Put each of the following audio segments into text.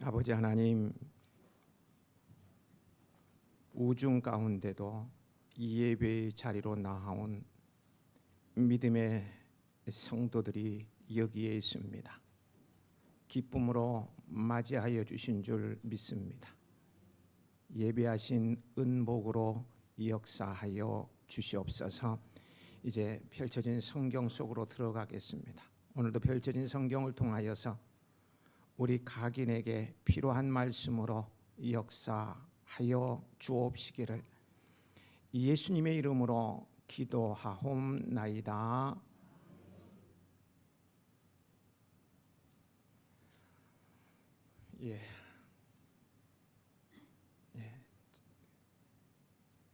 아버지 하나님, 우중 가운데도 이 예배의 자리로 나아온 믿음의 성도들이 여기에 있습니다. 기쁨으로 맞이하여 주신 줄 믿습니다. 예배하신 은복으로 역사하여 주시옵소서. 이제 펼쳐진 성경 속으로 들어가겠습니다. 오늘도 펼쳐진 성경을 통하여서 우리 각인에게 필요한 말씀으로 역사하여 주옵시기를 예수님의 이름으로 기도하옵나이다.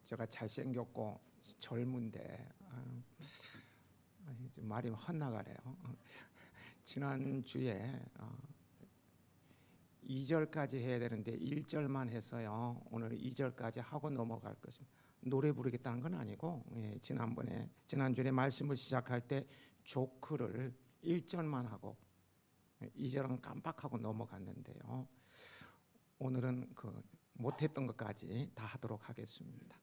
제가 잘생겼고 젊은데 말이 헛나가네요. 지난주에 2절까지 해야 되는데 1절만 해서요. 오늘 2절까지 하고 넘어갈 것입니다. 노래 부르겠다는 건 아니고 지난주에 말씀을 시작할 때 조크를 1절만 하고 2절은 깜빡하고 넘어갔는데요. 오늘은 못했던 것까지 다 하도록 하겠습니다.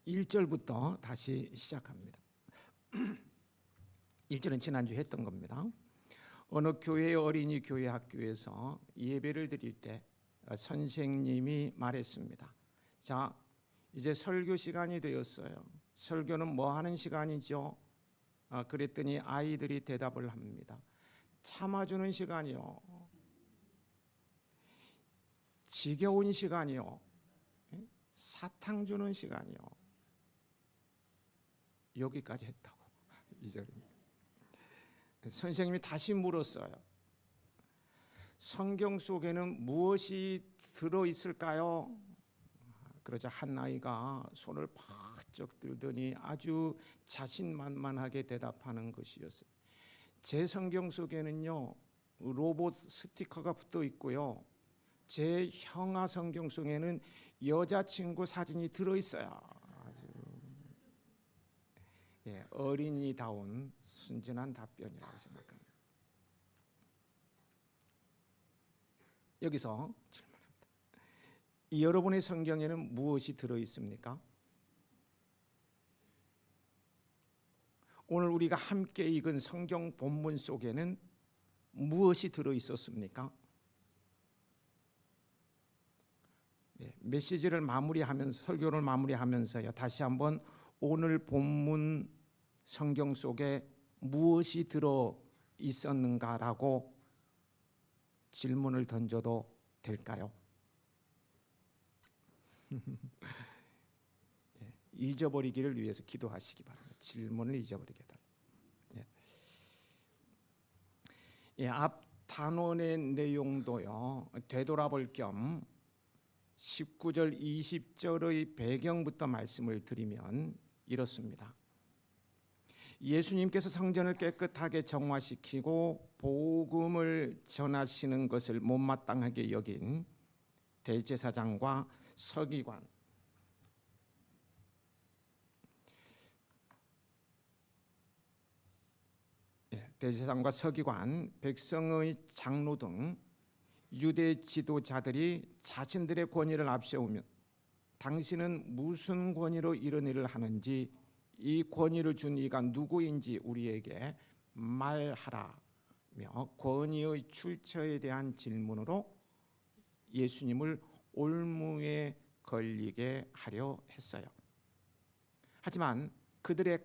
1절부터 다시 시작합니다. 1절은 지난주 했던 겁니다. 어느 교회의 어린이 교회 학교에서 예배를 드릴 때 선생님이 말했습니다. 자, 이제 설교 시간이 되었어요. 설교는 뭐 하는 시간이죠? 그랬더니 아이들이 대답을 합니다. 참아주는 시간이요. 지겨운 시간이요. 사탕 주는 시간이요. 여기까지 했다고. 2절입니다. 선생님이 다시 물었어요. 성경 속에는 무엇이 들어있을까요? 그러자 한 아이가 손을 바짝 들더니 아주 자신만만하게 대답하는 것이었어요. 제 성경 속에는요, 로봇 스티커가 붙어 있고요. 제 형아 성경 속에는 여자친구 사진이 들어있어요. 어린이다운 순진한 답변이라고 생각합니다. 여기서 질문합니다. 여러분의 성경에는 무엇이 들어있습니까? 오늘 우리가 함께 읽은 성경 본문 속에는 무엇이 들어있었습니까? 메시지를 마무리하면서 설교를 마무리하면서요. 다시 한번 오늘 본문 성경 속에 무엇이 들어 있었는가라고 질문을 던져도 될까요? 잊어버리기를 위해서 기도하시기 바랍니다. 질문을 잊어버리게 해달라. 앞 단원의 내용도요. 되돌아볼 겸 19절 20절의 배경부터 말씀을 드리면 이렇습니다. 예수님께서 성전을 깨끗하게 정화시키고 복음을 전하시는 것을 못마땅하게 여긴 대제사장과 서기관, 백성의 장로 등 유대 지도자들이 자신들의 권위를 앞세우며 당신은 무슨 권위로 이런 일을 하는지, 이 권위를 준 이가 누구인지 우리에게 말하라며 권위의 출처에 대한 질문으로 예수님을 올무에 걸리게 하려 했어요. 하지만 그들의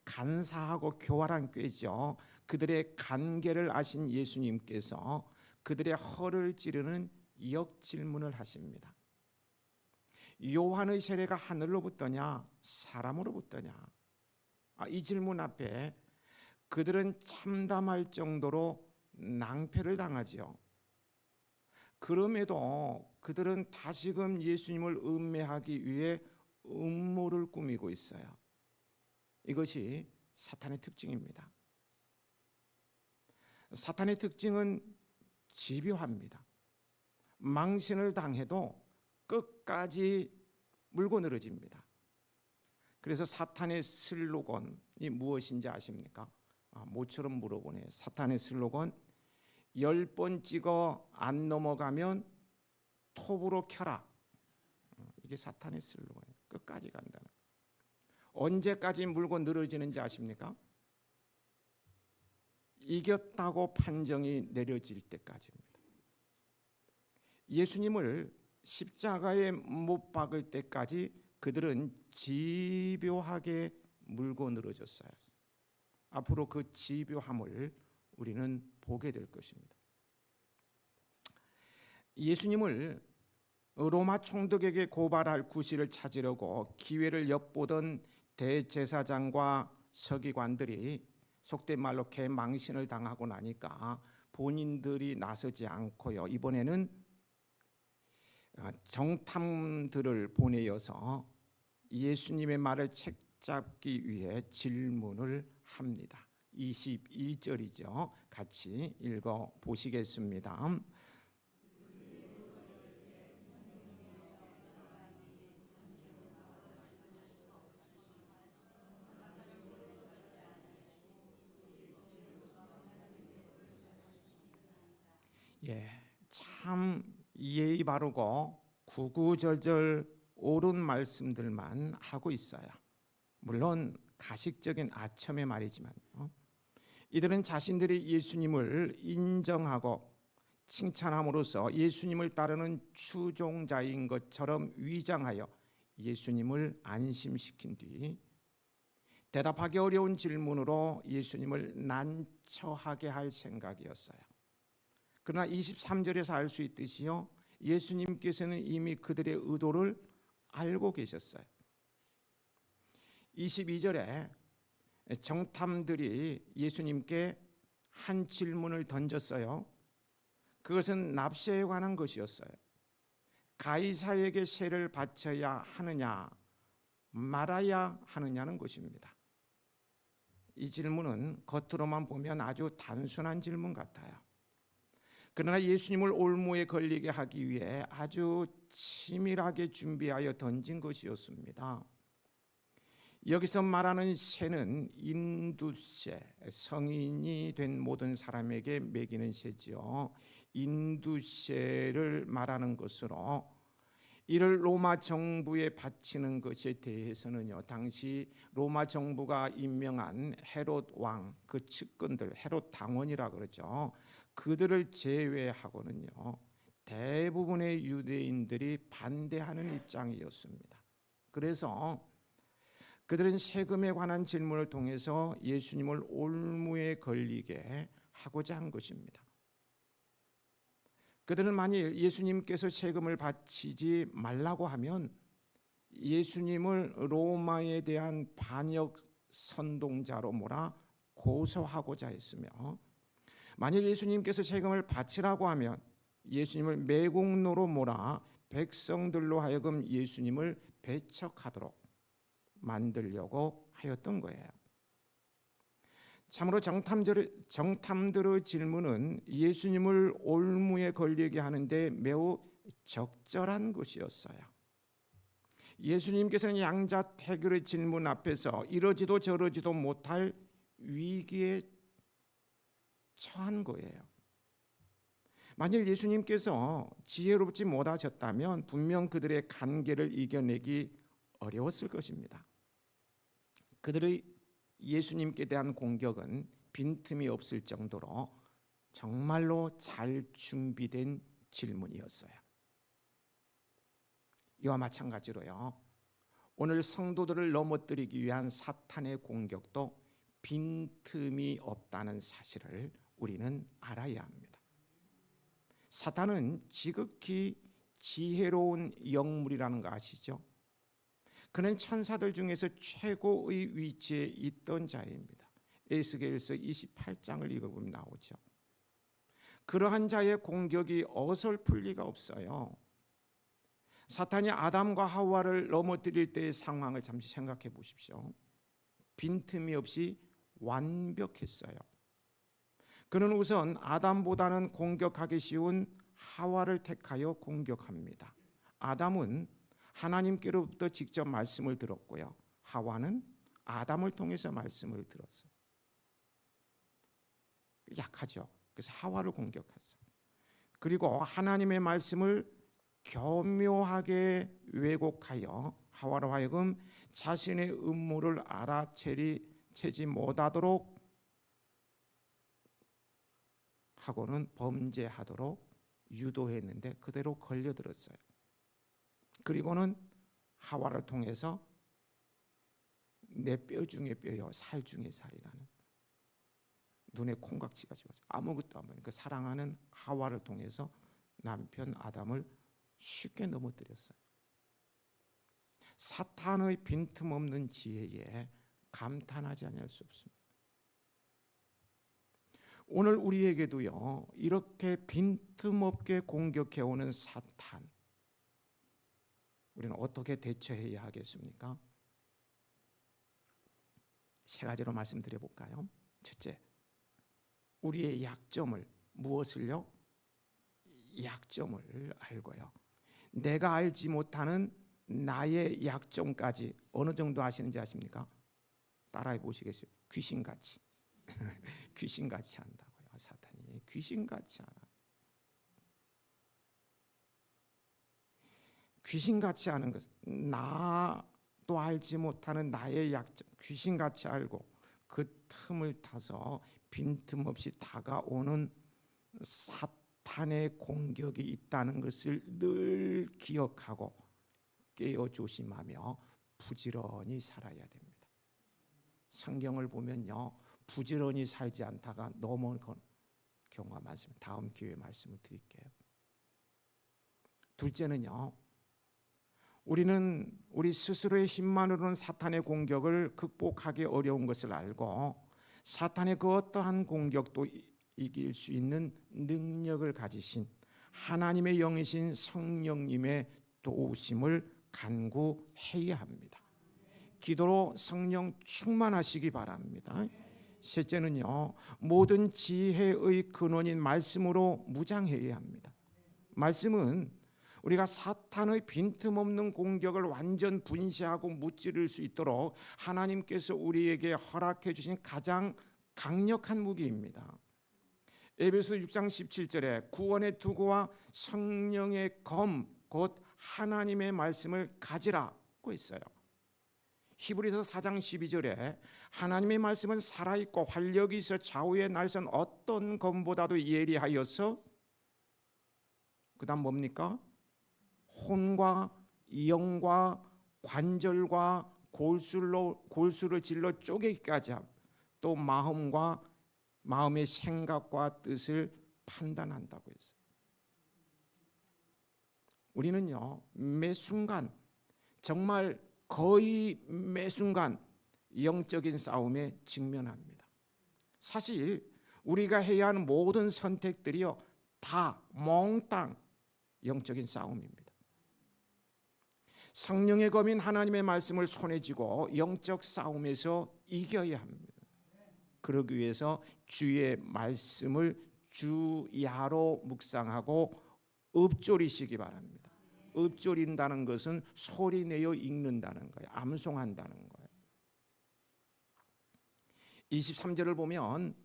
간사하고 교활한 꾀죠. 그들의 간계를 아신 예수님께서 그들의 허를 찌르는 역질문을 하십니다. 요한의 세례가 하늘로부터냐 사람으로부터냐? 이 질문 앞에 그들은 참담할 정도로 낭패를 당하지요. 그럼에도 그들은 다시금 예수님을 음해하기 위해 음모를 꾸미고 있어요. 이것이 사탄의 특징입니다. 사탄의 특징은 집요합니다. 망신을 당해도 끝까지 물고 늘어집니다. 그래서 사탄의 슬로건이 무엇인지 아십니까? 모처럼 물어보네요. 사탄의 슬로건, 10번 찍어 안 넘어가면 톱으로 켜라. 이게 사탄의 슬로건이에요. 끝까지 간다는. 언제까지 물고 늘어지는지 아십니까? 이겼다고 판정이 내려질 때까지입니다. 예수님을 십자가에 못 박을 때까지 그들은 집요하게 물고 늘어졌어요. 앞으로 그 집요함을 우리는 보게 될 것입니다. 예수님을 로마 총독에게 고발할 구실을 찾으려고 기회를 엿보던 대제사장과 서기관들이 속된 말로 개망신을 당하고 나니까 본인들이 나서지 않고요. 이번에는 정탐들을 보내어서 예수님의 말을 책잡기 위해 질문을 합니다. 21절이죠. 같이 읽어 보시겠습니다. 참 예의 바르고 구구절절 옳은 말씀들만 하고 있어요. 물론 가식적인 아첨의 말이지만요. 이들은 자신들이 예수님을 인정하고 칭찬함으로써 예수님을 따르는 추종자인 것처럼 위장하여 예수님을 안심시킨 뒤 대답하기 어려운 질문으로 예수님을 난처하게 할 생각이었어요. 그러나 23절에서 알 수 있듯이요, 예수님께서는 이미 그들의 의도를 알고 계셨어요. 22절에 정탐들이 예수님께 한 질문을 던졌어요. 그것은 납세에 관한 것이었어요. 가이사에게 세를 바쳐야 하느냐 말아야 하느냐는 것입니다. 이 질문은 겉으로만 보면 아주 단순한 질문 같아요. 그러나 예수님을 올무에 걸리게 하기 위해 아주 치밀하게 준비하여 던진 것이었습니다. 여기서 말하는 세는 인두세, 성인이 된 모든 사람에게 매기는 세지요. 인두세를 말하는 것으로 이를 로마 정부에 바치는 것에 대해서는요, 당시 로마 정부가 임명한 헤롯 왕, 그 측근들, 헤롯 당원이라 그러죠. 그들을 제외하고는요, 대부분의 유대인들이 반대하는 입장이었습니다. 그래서 그들은 세금에 관한 질문을 통해서 예수님을 올무에 걸리게 하고자 한 것입니다. 그들은 만일 예수님께서 세금을 바치지 말라고 하면 예수님을 로마에 대한 반역 선동자로 몰아 고소하고자 했으며, 만일 예수님께서 세금을 바치라고 하면 예수님을 매국노로 몰아 백성들로 하여금 예수님을 배척하도록 만들려고 하였던 거예요. 참으로 정탐들의 질문은 예수님을 올무에 걸리게 하는데 매우 적절한 것이었어요. 예수님께서는 양자택일의 질문 앞에서 이러지도 저러지도 못할 위기에 처한 거예요. 만일 예수님께서 지혜롭지 못하셨다면 분명 그들의 간계를 이겨내기 어려웠을 것입니다. 그들의 예수님께 대한 공격은 빈틈이 없을 정도로 정말로 잘 준비된 질문이었어요. 이와 마찬가지로요, 오늘 성도들을 넘어뜨리기 위한 사탄의 공격도 빈틈이 없다는 사실을 우리는 알아야 합니다. 사탄은 지극히 지혜로운 영물이라는 거 아시죠? 그는 천사들 중에서 최고의 위치에 있던 자입니다. 에스겔서 28장을 읽어보면 나오죠. 그러한 자의 공격이 어설플 리가 없어요. 사탄이 아담과 하와를 넘어뜨릴 때의 상황을 잠시 생각해 보십시오. 빈틈이 없이 완벽했어요. 그는 우선 아담보다는 공격하기 쉬운 하와를 택하여 공격합니다. 아담은 하나님께로부터 직접 말씀을 들었고요, 하와는 아담을 통해서 말씀을 들었어요. 약하죠. 그래서 하와를 공격했어요. 그리고 하나님의 말씀을 교묘하게 왜곡하여 하와로 하여금 자신의 음모를 알아채지 못하도록 하고는 범죄하도록 유도했는데 그대로 걸려들었어요. 그리고는 하와를 통해서 내 뼈 중에 뼈요 살 중에 살이라는, 눈에 콩깍지가 집어져 아무것도 안 보이니까 사랑하는 하와를 통해서 남편 아담을 쉽게 넘어뜨렸어요. 사탄의 빈틈없는 지혜에 감탄하지 않을 수 없습니다. 오늘 우리에게도요, 이렇게 빈틈없게 공격해오는 사탄, 우리는 어떻게 대처해야 하겠습니까? 세 가지로 말씀드려 볼까요? 첫째, 우리의 약점을, 무엇을요? 약점을 알고요, 내가 알지 못하는 나의 약점까지 어느 정도 아시는지 아십니까? 따라해 보시겠어요? 귀신같이 귀신같이 한다고요. 사탄이 귀신같이 하나. 귀신같이 하는 것은 나도 알지 못하는 나의 약점, 귀신같이 알고 그 틈을 타서 빈틈없이 다가오는 사탄의 공격이 있다는 것을 늘 기억하고 깨어 조심하며 부지런히 살아야 됩니다. 성경을 보면요, 부지런히 살지 않다가 넘어온 경우가 많습니다. 다음 기회에 말씀을 드릴게요. 둘째는요, 우리는 우리 스스로의 힘만으로는 사탄의 공격을 극복하기 어려운 것을 알고 사탄의 그 어떠한 공격도 이길 수 있는 능력을 가지신 하나님의 영이신 성령님의 도우심을 간구해야 합니다. 기도로 성령 충만하시기 바랍니다. 셋째는요, 모든 지혜의 근원인 말씀으로 무장해야 합니다. 말씀은 우리가 사탄의 빈틈없는 공격을 완전 분쇄하고 무찌를 수 있도록 하나님께서 우리에게 허락해 주신 가장 강력한 무기입니다. 에베소 6장 17절에 구원의 투구와 성령의 검, 곧 하나님의 말씀을 가지라고 했어요. 히브리서 4장 12절에 하나님의 말씀은 살아있고 활력이 있어 좌우의 날선 어떤 검보다도 예리하여서, 그 다음 뭡니까? 혼과 영과 관절과 골수를 질러 쪼개기까지 하고 또 마음의 생각과 뜻을 판단한다고 했어요. 우리는요, 매 순간, 정말 거의 매 순간 영적인 싸움에 직면합니다. 사실 우리가 해야 하는 모든 선택들이요, 다 몽땅 영적인 싸움입니다. 성령의 검인 하나님의 말씀을 손에 쥐고 영적 싸움에서 이겨야 합니다. 그러기 위해서 주의 말씀을 주야로 묵상하고 읊조리시기 바랍니다. 읊조린다는 것은 소리내어 읽는다는 거예요. 암송한다는 거예요. 23절을 보면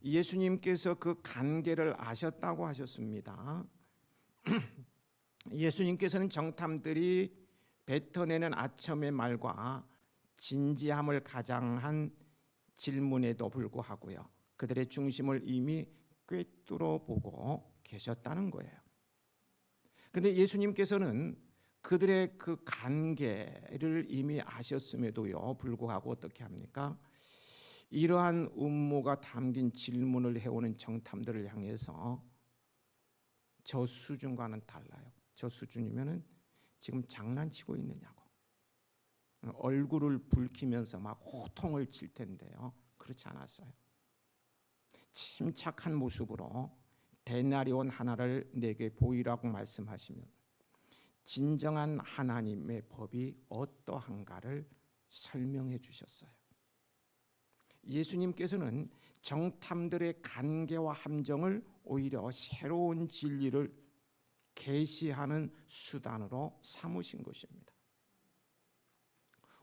예수님께서 그 간계를 아셨다고 하셨습니다. 예수님께서는 정탐들이 뱉어내는 아첨의 말과 진지함을 가장한 질문에도 불구하고요, 그들의 중심을 이미 꿰뚫어 보고 계셨다는 거예요. 그런데 예수님께서는 그들의 그 간계를 이미 아셨음에도요 불구하고 어떻게 합니까? 이러한 음모가 담긴 질문을 해오는 정탐들을 향해서 저 수준과는 달라요. 저 수준이면은 지금 장난치고 있느냐고, 얼굴을 붉히면서 막 호통을 칠 텐데요, 그렇지 않았어요. 침착한 모습으로 데나리온 하나를 내게 보이라고 말씀하시면 진정한 하나님의 법이 어떠한가를 설명해 주셨어요. 예수님께서는 정탐들의 간계와 함정을 오히려 새로운 진리를 계시하는 수단으로 삼으신 것입니다.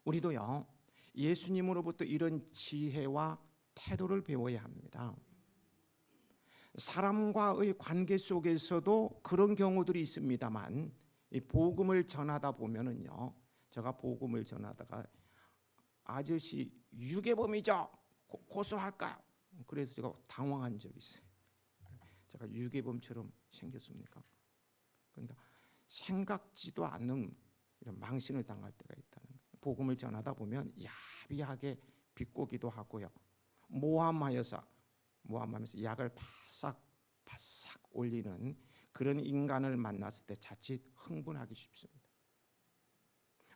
우리도요, 예수님으로부터 이런 지혜와 태도를 배워야 합니다. 사람과의 관계 속에서도 그런 경우들이 있습니다만, 이 복음을 전하다 보면은요, 제가 복음을 전하다가 아저씨 유괴범이죠, 고소할까요? 그래서 제가 당황한 적이 있어요. 제가 유괴범처럼 생겼습니까? 그러니까 생각지도 않는 이런 망신을 당할 때가 있다는 거예요. 복음을 전하다 보면 야비하게 비꼬기도 하고요, 모함하면서 약을 바싹 올리는 그런 인간을 만났을 때 자칫 흥분하기 쉽습니다.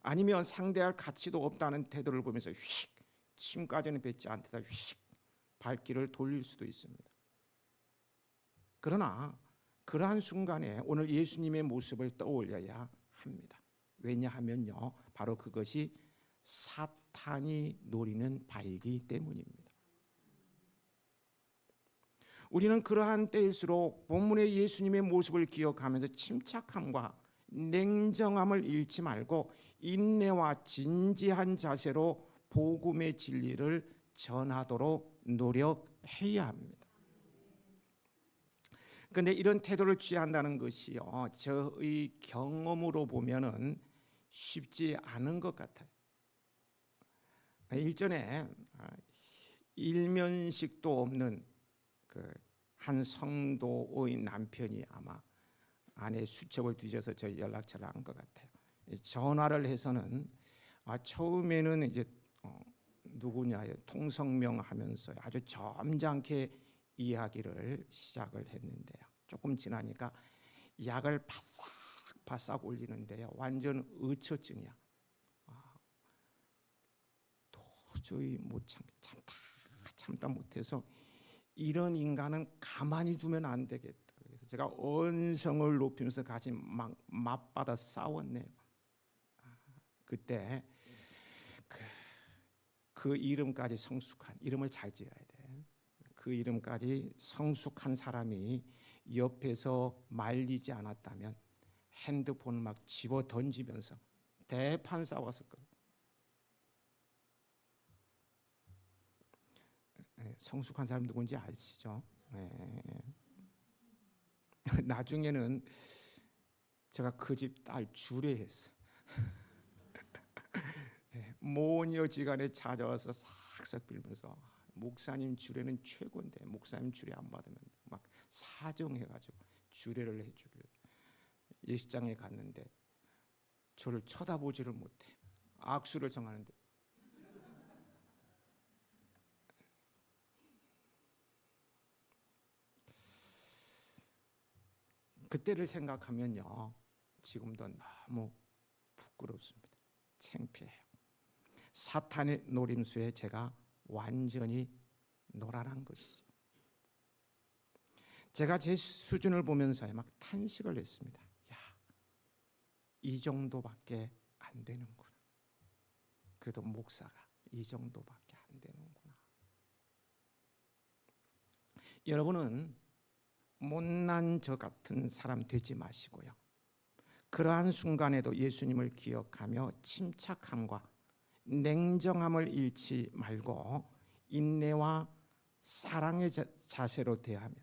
아니면 상대할 가치도 없다는 태도를 보면서 휙, 침까지는 뱉지 않다가 휙 발길을 돌릴 수도 있습니다. 그러나 그러한 순간에 오늘 예수님의 모습을 떠올려야 합니다. 왜냐하면요, 바로 그것이 사탄이 노리는 바이기 때문입니다. 우리는 그러한 때일수록 본문의 예수님의 모습을 기억하면서 침착함과 냉정함을 잃지 말고 인내와 진지한 자세로 복음의 진리를 전하도록 노력해야 합니다. 그런데 이런 태도를 취한다는 것이요, 저의 경험으로 보면은 쉽지 않은 것 같아요. 일전에 일면식도 없는 한 성도의 남편이 아마 아내 수첩을 뒤져서 저희 연락처를 한 것 같아요. 전화를 해서는 처음에는 이제 누구냐 통성명 하면서 아주 점잖게 이야기를 시작을 했는데요, 조금 지나니까 약을 바싹 올리는데요, 완전 의처증이야. 도저히 못 참다 못해서 이런 인간은 가만히 두면 안 되겠다. 그래서 제가 언성을 높이면서 같이 막 맞받아 싸웠네요. 그때 그 이름까지 성숙한, 이름을 잘 지어야 돼. 그 이름까지 성숙한 사람이 옆에서 말리지 않았다면 핸드폰 막 집어 던지면서 대판 싸웠을 거예요. 성숙한 사람 누군지 아시죠? 나중에는 제가 그 집 딸 주례했어요. 모녀지간에 찾아와서 싹싹 빌면서 목사님 주례는 최고인데 목사님 주례 안 받으면 막 사정해가지고 주례를 해주기로. 예식장에 갔는데 저를 쳐다보지를 못해. 악수를 정하는데 그때를 생각하면요, 지금도 너무 부끄럽습니다. 창피해요. 사탄의 노림수에 제가 완전히 놀아난 것이죠. 제가 제 수준을 보면서 막 탄식을 했습니다. 야, 이 정도밖에 안 되는구나. 그래도 목사가 이 정도밖에 안 되는구나. 여러분은 못난 저 같은 사람 되지 마시고요, 그러한 순간에도 예수님을 기억하며 침착함과 냉정함을 잃지 말고 인내와 사랑의 자세로 대하며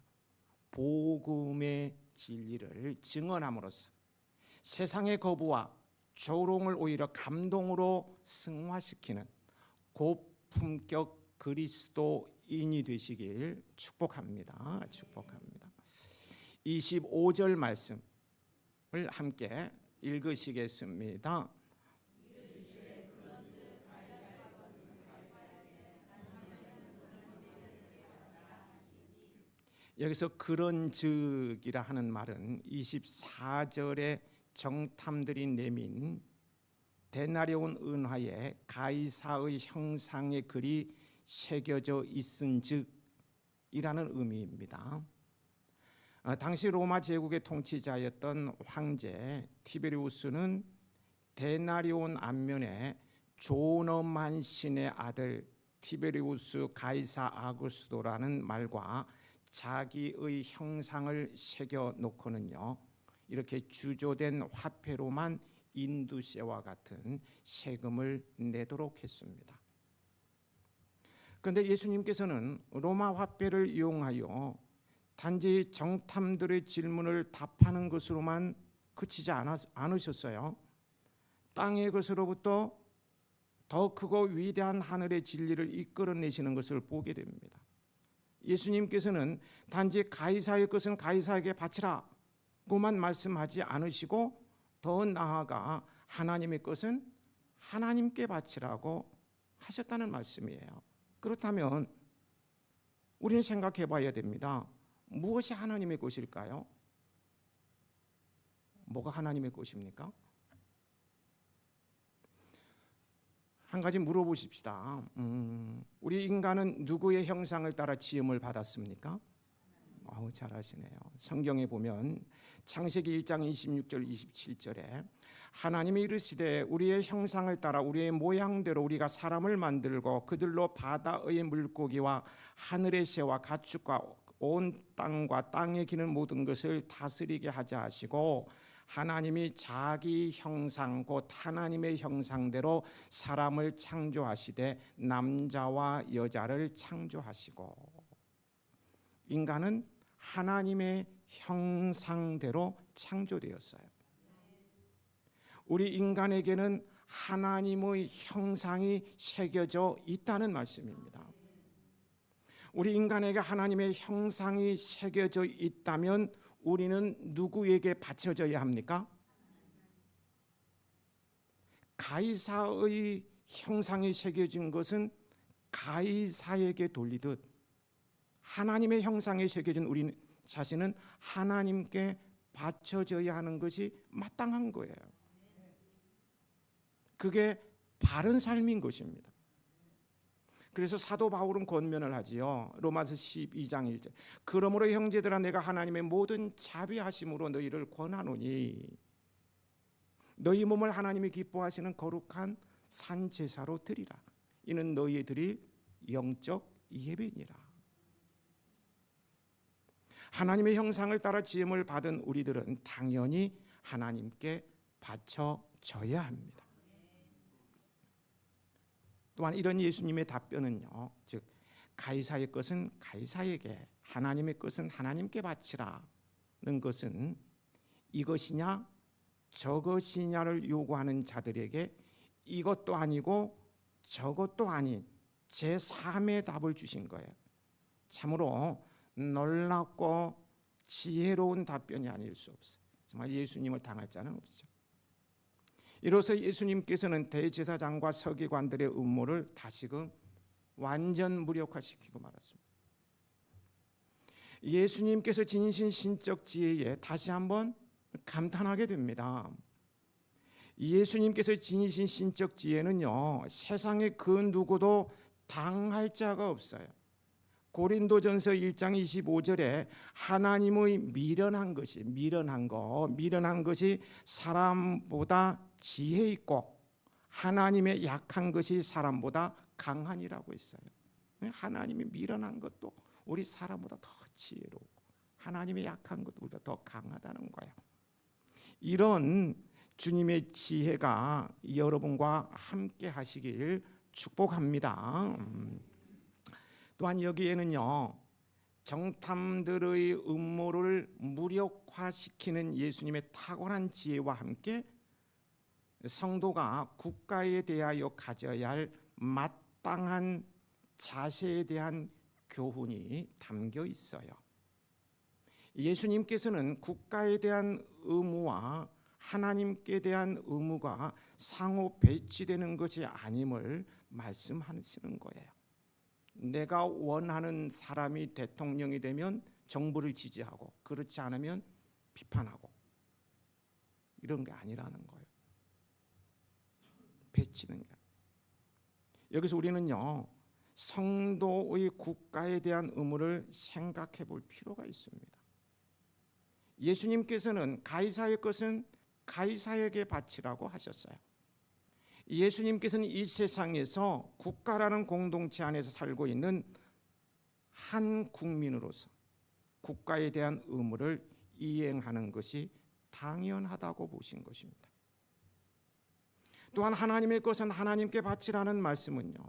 복음의 진리를 증언함으로써 세상의 거부와 조롱을 오히려 감동으로 승화시키는 고품격 그리스도인이 되시길 축복합니다. 25절 말씀을 함께 읽으시겠습니다. 여기서 그런즉이라 하는 말은 24절에 정탐들이 내민 데나리온 은화에 가이사의 형상의 글이 새겨져 있은즉이라는 의미입니다. 당시 로마 제국의 통치자였던 황제 티베리우스는 데나리온 앞면에 존엄한 신의 아들 티베리우스 가이사 아구스도라는 말과 자기의 형상을 새겨 놓고는요, 이렇게 주조된 화폐로만 인두세와 같은 세금을 내도록 했습니다. 그런데 예수님께서는 로마 화폐를 이용하여 단지 정탐들의 질문을 답하는 것으로만 그치지 않으셨어요. 땅의 것으로부터 더 크고 위대한 하늘의 진리를 이끌어내시는 것을 보게 됩니다. 예수님께서는 단지 가이사의 것은 가이사에게 바치라고만 말씀하지 않으시고 더 나아가 하나님의 것은 하나님께 바치라고 하셨다는 말씀이에요. 그렇다면 우리는 생각해 봐야 됩니다. 무엇이 하나님의 것일까요? 뭐가 하나님의 것입니까? 한 가지 물어보십시다. 우리 인간은 누구의 형상을 따라 지음을 받았습니까? 잘하시네요. 성경에 보면 창세기 1장 26절 27절에 하나님이 이르시되 우리의 형상을 따라 우리의 모양대로 우리가 사람을 만들고 그들로 바다의 물고기와 하늘의 새와 가축과 온 땅과 땅에 기는 모든 것을 다스리게 하자 하시고 하나님이 자기 형상 곧 하나님의 형상대로 사람을 창조하시되 남자와 여자를 창조하시고 인간은 하나님의 형상대로 창조되었어요. 우리 인간에게는 하나님의 형상이 새겨져 있다는 말씀입니다. 우리 인간에게 하나님의 형상이 새겨져 있다면 우리는 누구에게 바쳐져야 합니까? 가이사의 형상이 새겨진 것은 가이사에게 돌리듯 하나님의 형상이 새겨진 우리 자신은 하나님께 바쳐져야 하는 것이 마땅한 거예요. 그게 바른 삶인 것입니다. 그래서 사도 바울은 권면을 하지요. 로마서 12장 1절. 그러므로 형제들아 내가 하나님의 모든 자비하심으로 너희를 권하노니 너희 몸을 하나님이 기뻐하시는 거룩한 산 제사로 드리라. 이는 너희의 드릴 영적 예배니라. 하나님의 형상을 따라 지음을 받은 우리들은 당연히 하나님께 바쳐져야 합니다. 또한 이런 예수님의 답변은요, 즉 가이사의 것은 가이사에게 하나님의 것은 하나님께 바치라는 것은 이것이냐 저것이냐를 요구하는 자들에게 이것도 아니고 저것도 아닌 제3의 답을 주신 거예요. 참으로 놀랍고 지혜로운 답변이 아닐 수 없어요. 정말 예수님을 당할 자는 없죠. 이로써 예수님께서는 대제사장과 서기관들의 음모를 다시금 완전 무력화시키고 말았습니다. 예수님께서 지니신 신적 지혜에 다시 한번 감탄하게 됩니다. 예수님께서 지니신 신적 지혜는요, 세상에 그 누구도 당할 자가 없어요. 고린도전서 1장 25절에 하나님의 미련한 것이 사람보다 지혜 있고 하나님의 약한 것이 사람보다 강하니라고 했어요. 하나님이 미련한 것도 우리 사람보다 더 지혜롭고 하나님의 약한 것도 우리가 더 강하다는 거예요. 이런 주님의 지혜가 여러분과 함께 하시길 축복합니다. 또한 여기에는요, 정탐들의 음모를 무력화시키는 예수님의 탁월한 지혜와 함께 성도가 국가에 대하여 가져야 할 마땅한 자세에 대한 교훈이 담겨 있어요. 예수님께서는 국가에 대한 의무와 하나님께 대한 의무가 상호 배치되는 것이 아님을 말씀하시는 거예요. 내가 원하는 사람이 대통령이 되면 정부를 지지하고 그렇지 않으면 비판하고 이런 게 아니라는 거예요. 배치는 게. 여기서 우리는요, 성도의 국가에 대한 의무를 생각해 볼 필요가 있습니다. 예수님께서는 가이사의 것은 가이사에게 바치라고 하셨어요. 예수님께서는 이 세상에서 국가라는 공동체 안에서 살고 있는 한 국민으로서 국가에 대한 의무를 이행하는 것이 당연하다고 보신 것입니다. 또한 하나님의 것은 하나님께 바치라는 말씀은요,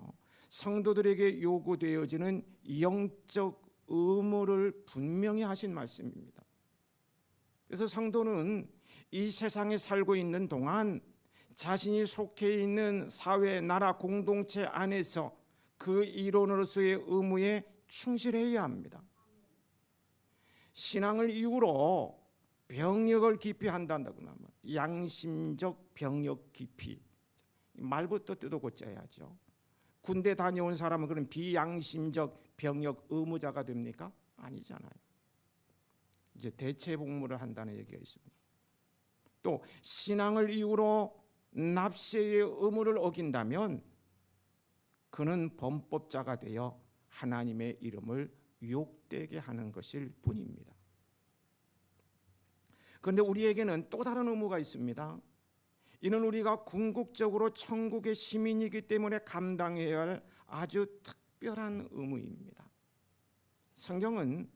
성도들에게 요구되어지는 영적 의무를 분명히 하신 말씀입니다. 그래서 성도는 이 세상에 살고 있는 동안 자신이 속해 있는 사회, 나라, 공동체 안에서 그 일원으로서의 의무에 충실해야 합니다. 신앙을 이유로 병역을 기피한다거나 양심적 병역 기피, 말부터 뜯어 고쳐야죠. 군대 다녀온 사람은 그런 비양심적 병역 의무자가 됩니까? 아니잖아요. 이제 대체 복무를 한다는 얘기가 있습니다. 또 신앙을 이유로 납세의 의무를 어긴다면 그는 범법자가 되어 하나님의 이름을 욕되게 하는 것일 뿐입니다. 그런데 우리에게는 또 다른 의무가 있습니다. 이는 우리가 궁극적으로 천국의 시민이기 때문에 감당해야 할 아주 특별한 의무입니다. 성경은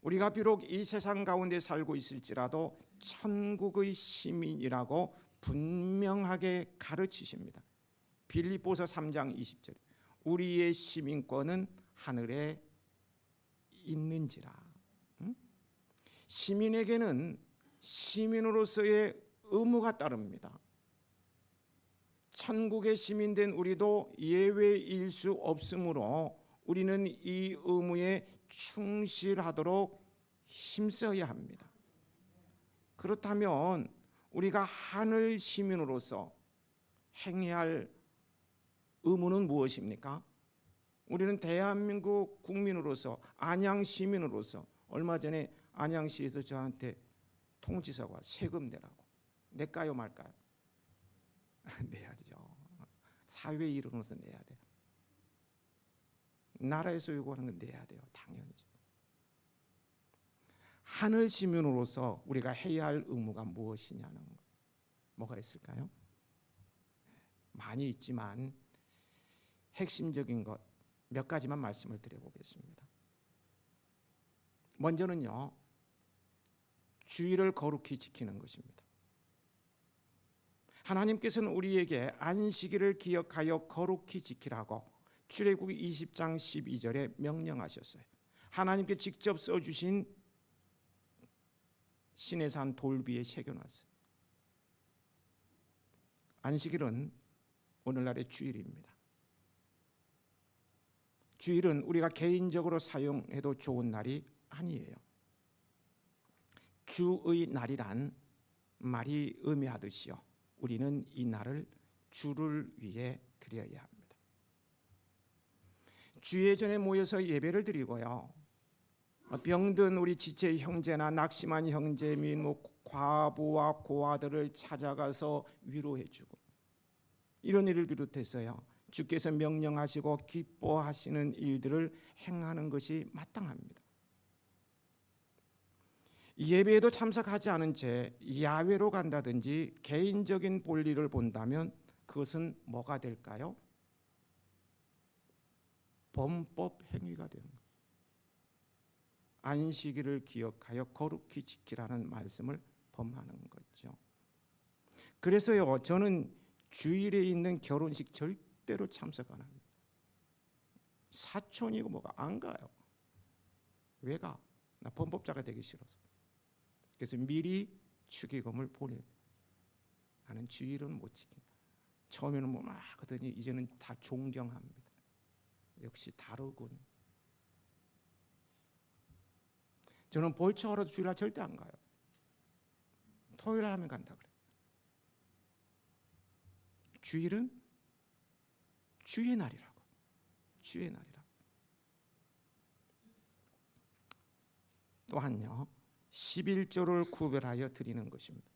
우리가 비록 이 세상 가운데 살고 있을지라도 천국의 시민이라고 분명하게 가르치십니다. 빌립보서 3장 20절, 우리의 시민권은 하늘에 있는지라. 시민에게는 시민으로서의 의무가 따릅니다. 천국의 시민된 우리도 예외일 수 없으므로 우리는 이 의무에 충실하도록 힘써야 합니다. 그렇다면 우리가 하늘 시민으로서 행해야 할 의무는 무엇입니까? 우리는 대한민국 국민으로서, 안양 시민으로서, 얼마 전에 안양시에서 저한테 통지서가 세금 내라고. 낼까요 말까요? 내야죠. 사회 일원으로서 내야 돼요. 나라에서 요구하는 건 내야 돼요. 당연히죠. 하늘 시민으로서 우리가 해야 할 의무가 무엇이냐는 거. 뭐가 있을까요? 많이 있지만 핵심적인 것 몇 가지만 말씀을 드려보겠습니다. 먼저는요, 주의를 거룩히 지키는 것입니다. 하나님께서는 우리에게 안식일을 기억하여 거룩히 지키라고 출애굽기 20장 12절에 명령하셨어요. 하나님께 직접 써주신 시내산 돌비에 새겨놨어요. 안식일은 오늘날의 주일입니다. 주일은 우리가 개인적으로 사용해도 좋은 날이 아니에요. 주의 날이란 말이 의미하듯이요, 우리는 이 날을 주를 위해 드려야 합니다. 주의 전에 모여서 예배를 드리고요, 병든 우리 지체 형제나 낙심한 형제 및 과부와 고아들을 찾아가서 위로해주고, 이런 일을 비롯해서요, 주께서 명령하시고 기뻐하시는 일들을 행하는 것이 마땅합니다. 예배에도 참석하지 않은 채 야외로 간다든지 개인적인 볼일을 본다면 그것은 뭐가 될까요? 범법 행위가 되는 거예요. 안식일을 기억하여 거룩히 지키라는 말씀을 범하는 거죠. 그래서요, 저는 주일에 있는 결혼식 절대로 참석 안 합니다. 사촌이고 뭐가 안 가요. 왜 가? 나 범법자가 되기 싫어서. 그래서 미리 축의금을 보냅니다. 나는 주일은 못 지킨다. 처음에는 뭐 막 하더니 이제는 다 존경합니다. 역시 다르군. 저는 볼처하러도 주일날 절대 안 가요. 토요일 하면 간다 그래요. 주일은 주의 날이라고. 주의 날이라고. 또한요, 11조를 구별하여 드리는 것입니다.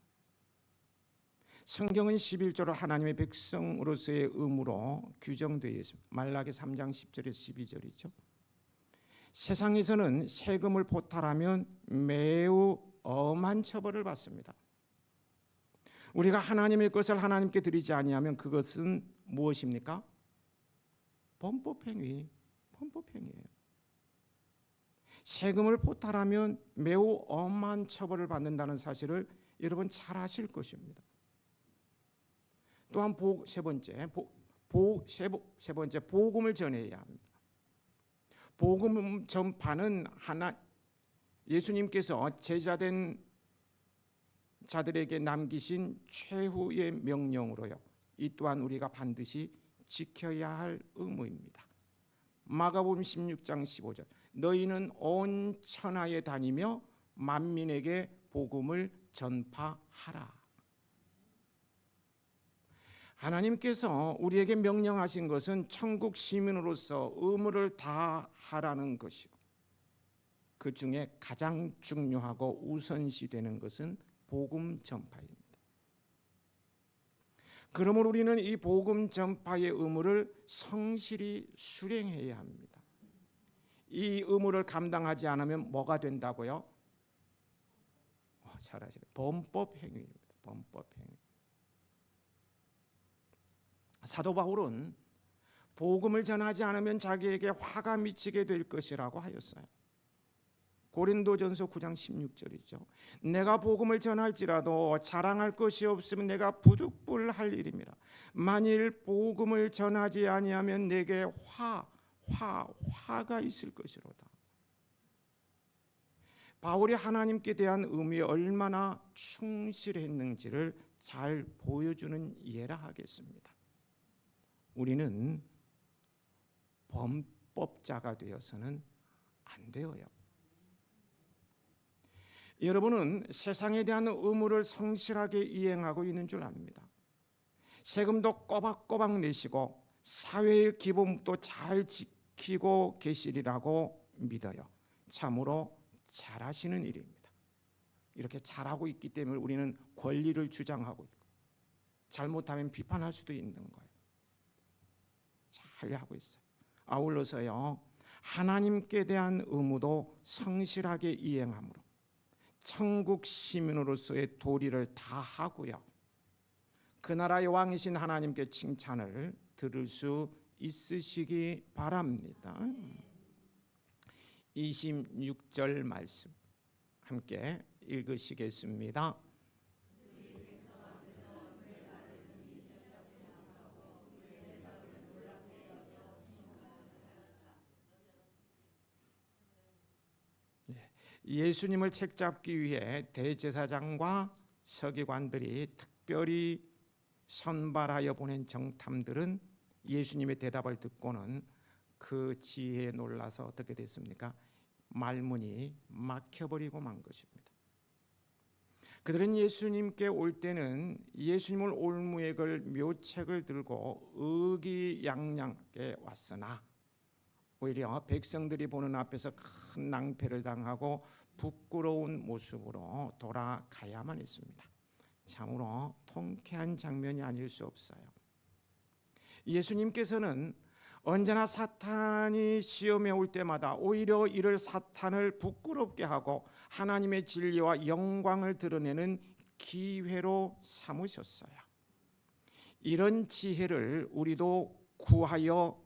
성경은 11조를 하나님의 백성으로서의 의무로 규정되어 있습니다. 말라기 3장 10절에서 12절이죠. 세상에서는 세금을 포탈하면 매우 엄한 처벌을 받습니다. 우리가 하나님의 것을 하나님께 드리지 아니하면 그것은 무엇입니까? 범법행위, 범법행위예요. 세금을 포탈하면 매우 엄한 처벌을 받는다는 사실을 여러분 잘 아실 것입니다. 또한 세 번째 복음을 전해야 합니다. 복음 전파는 예수님께서 제자된 자들에게 남기신 최후의 명령으로요. 이 또한 우리가 반드시 지켜야 할 의무입니다. 마가복음 16장 15절 너희는 온 천하에 다니며 만민에게 복음을 전파하라. 하나님께서 우리에게 명령하신 것은 천국 시민으로서 의무를 다하라는 것이고 그 중에 가장 중요하고 우선시되는 것은 복음 전파입니다. 그러므로 우리는 이 복음 전파의 의무를 성실히 수행해야 합니다. 이 의무를 감당하지 않으면 뭐가 된다고요? 잘하시네. 범법 행위입니다. 범법 행위. 사도 바울은 복음을 전하지 않으면 자기에게 화가 미치게 될 것이라고 하였어요. 고린도전서 9장 16절이죠. 내가 복음을 전할지라도 자랑할 것이 없으면 내가 부득불할 일임이라. 만일 복음을 전하지 아니하면 내게 화가 있을 것이로다. 바울이 하나님께 대한 의무에 얼마나 충실했는지를 잘 보여주는 예라 하겠습니다. 우리는 범법자가 되어서는 안 되어요. 여러분은 세상에 대한 의무를 성실하게 이행하고 있는 줄 압니다. 세금도 꼬박꼬박 내시고 사회의 기본도 잘 지키고 계시리라고 믿어요. 참으로 잘하시는 일입니다. 이렇게 잘하고 있기 때문에 우리는 권리를 주장하고 있고 잘못하면 비판할 수도 있는 거예요. 잘 하고 있어요. 아울러서요, 하나님께 대한 의무도 성실하게 이행함으로 천국 시민으로서의 도리를 다하고요, 그 나라의 왕이신 하나님께 칭찬을 들을 수 있으시기 바랍니다. 26절 말씀 함께 읽으시겠습니다. 예수님을 책잡기 위해 대제사장과 서기관들이 특별히 선발하여 보낸 정탐들은 예수님의 대답을 듣고는 그 지혜에 놀라서 어떻게 됐습니까? 말문이 막혀버리고 만 것입니다. 그들은 예수님께 올 때는 예수님을 올무에 걸 묘책을 들고 의기양양하게 왔으나 오히려 백성들이 보는 앞에서 큰 낭패를 당하고 부끄러운 모습으로 돌아가야만 했습니다. 참으로 통쾌한 장면이 아닐 수 없어요. 예수님께서는 언제나 사탄이 시험에 올 때마다 오히려 이를 사탄을 부끄럽게 하고 하나님의 진리와 영광을 드러내는 기회로 삼으셨어요. 이런 지혜를 우리도 구하여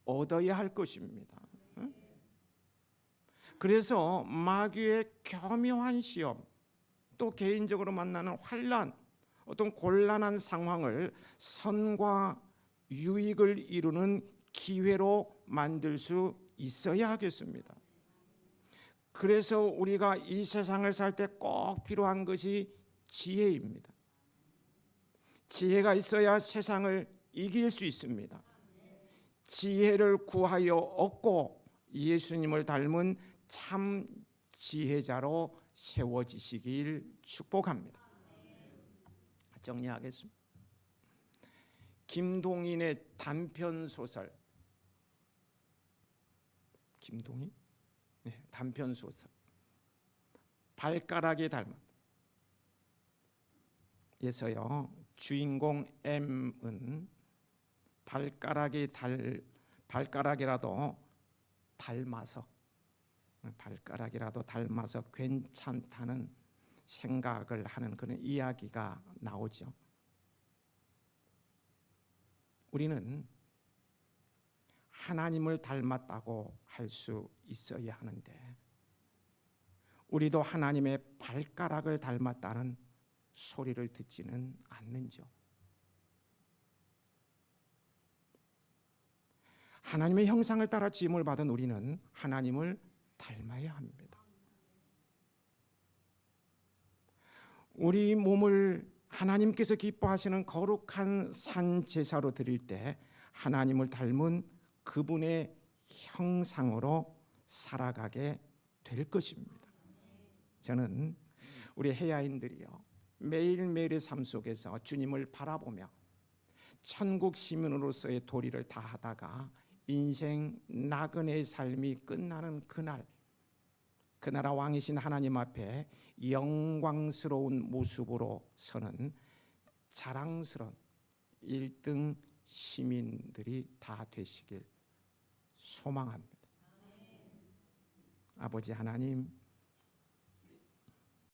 얻어야 할 것입니다. 그래서 마귀의 교묘한 시험, 또 개인적으로 만나는 환난, 어떤 곤란한 상황을 선과 유익을 이루는 기회로 만들 수 있어야 하겠습니다. 그래서 우리가 이 세상을 살 때 꼭 필요한 것이 지혜입니다. 지혜가 있어야 세상을 이길 수 있습니다. 지혜를 구하여 얻고 예수님을 닮은 참 지혜자로 세워지시길 축복합니다. 정리하겠습니다. 김동인의 단편 소설, 김동인? 네, 단편 소설. 발가락이 닮았다. 에서요, 주인공 M은 발가락이라도 닮아서 괜찮다는 생각을 하는 그런 이야기가 나오죠. 우리는 하나님을 닮았다고 할 수 있어야 하는데 우리도 하나님의 발가락을 닮았다는 소리를 듣지는 않는죠. 하나님의 형상을 따라 지음을 받은 우리는 하나님을 닮아야 합니다. 우리 몸을 하나님께서 기뻐하시는 거룩한 산 제사로 드릴 때 하나님을 닮은 그분의 형상으로 살아가게 될 것입니다. 저는 우리 해야인들이요, 매일매일의 삶 속에서 주님을 바라보며 천국 시민으로서의 도리를 다하다가 인생 나그네의 삶이 끝나는 그날, 그 나라 왕이신 하나님 앞에 영광스러운 모습으로 서는 자랑스러운 1등 시민들이 다 되시길 소망합니다. 아버지 하나님,